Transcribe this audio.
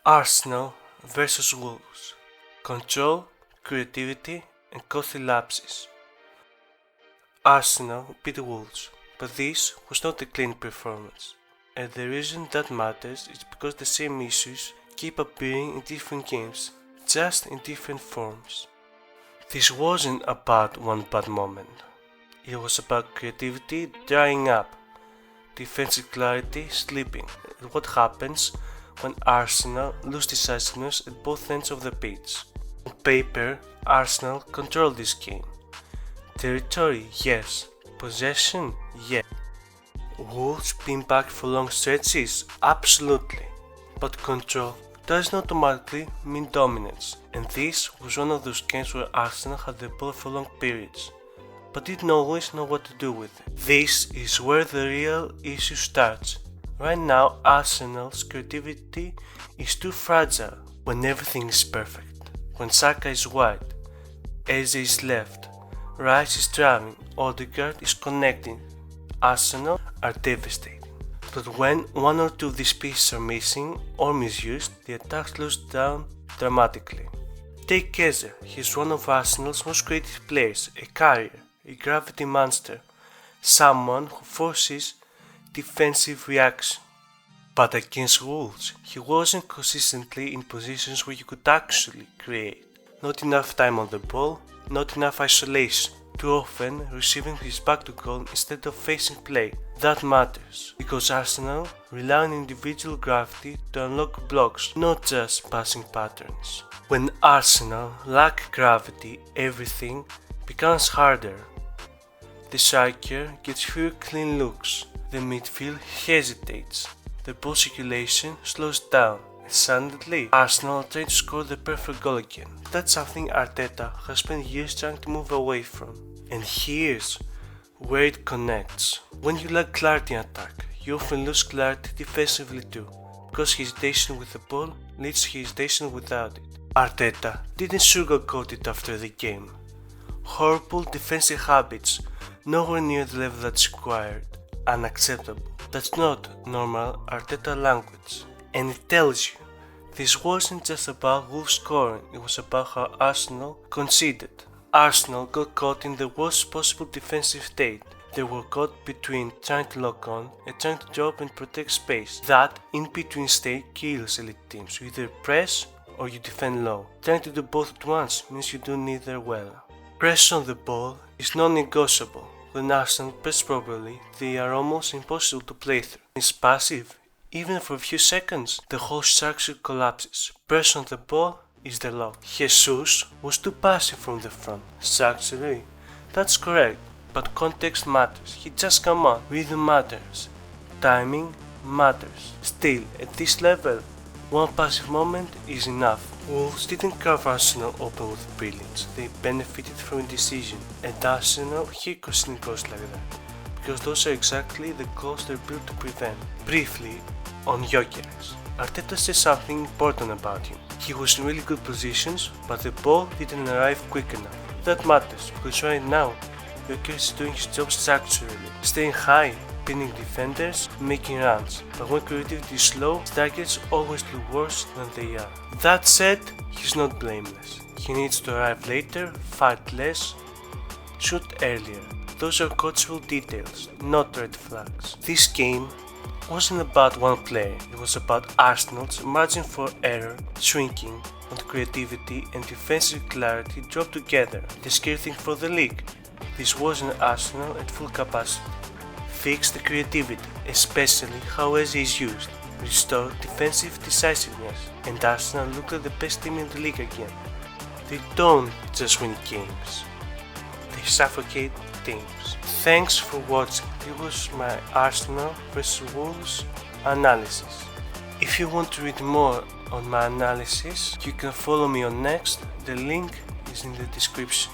Arsenal vs Wolves. Control, creativity and costly lapses. Arsenal beat Wolves, but this was not a clean performance. And the reason that matters is because the same issues keep appearing in different games, just in different forms. This wasn't about one bad moment. It was about creativity drying up, defensive clarity slipping, and what happens when Arsenal lose decisiveness at both ends of the pitch. On paper, Arsenal controlled this game. Territory, yes. Possession, yes. Wolves being back for long stretches, absolutely. But control doesn't automatically mean dominance, and this was one of those games where Arsenal had the ball for long periods, but didn't always know what to do with it. This is where the real issue starts. Right now, Arsenal's creativity is too fragile when everything is perfect. When Saka is wide, Eze is left, Rice is driving, Odegaard is connecting, Arsenal are devastating. But when one or two of these pieces are missing or misused, the attack slows down dramatically. Take Eze, he's one of Arsenal's most creative players, a carrier, a gravity monster, someone who forces defensive reaction. But against Wolves, he wasn't consistently in positions where you could actually create. Not enough time on the ball, not enough isolation, too often receiving his back to goal instead of facing play. That matters, because Arsenal rely on individual gravity to unlock blocks, not just passing patterns. When Arsenal lack gravity, everything becomes harder. The striker gets fewer clean looks, the midfield hesitates, the ball circulation slows down, and suddenly Arsenal are trying to score the perfect goal again. That's something Arteta has spent years trying to move away from. And here's where it connects. When you lack clarity in attack, you often lose clarity defensively too, because hesitation with the ball leads to hesitation without it. Arteta didn't sugarcoat it after the game. Horrible defensive habits, nowhere near the level that's required. Unacceptable. That's not normal Arteta language. And it tells you, this wasn't just about Wolves scoring, it was about how Arsenal conceded. Arsenal got caught in the worst possible defensive state. They were caught between trying to lock on and trying to drop and protect space. That in-between state kills elite teams. You either press or you defend low. Trying to do both at once means you do neither well. Pressure on the ball is non-negotiable. When Arsenal press properly, they are almost impossible to play through. It's passive. Even for a few seconds, the whole structure collapses. Pressure on the ball is the law. Jesus was too passive from the front. Structurally, that's correct, but context matters. He just come on. Rhythm matters. Timing matters. Still, at this level, one passive moment is enough. Wolves didn't carve Arsenal open with brilliance. They benefited from indecision, and Arsenal hate conceding goals like that, because those are exactly the goals they're built to prevent. Briefly, on Gyökeres. Arteta said something important about him. He was in really good positions, but the ball didn't arrive quick enough. That matters, because right now, Jenkis is doing his job structurally, staying high, pinning defenders, making runs. But when creativity is slow, strikers always look worse than they are. That said, he's not blameless. He needs to arrive later, fight less, shoot earlier. Those are coachable details, not red flags. This game wasn't about one player, it was about Arsenal's margin for error shrinking, and creativity and defensive clarity dropped together. The scary thing for the league, this wasn't Arsenal at full capacity. Fix the creativity, especially how Eze is used, restore defensive decisiveness, and Arsenal looked like the best team in the league again. They don't just win games, they suffocate teams. Thanks for watching. This was my Arsenal vs Wolves analysis. If you want to read more on my analysis, you can follow me on Next. The link is in the description.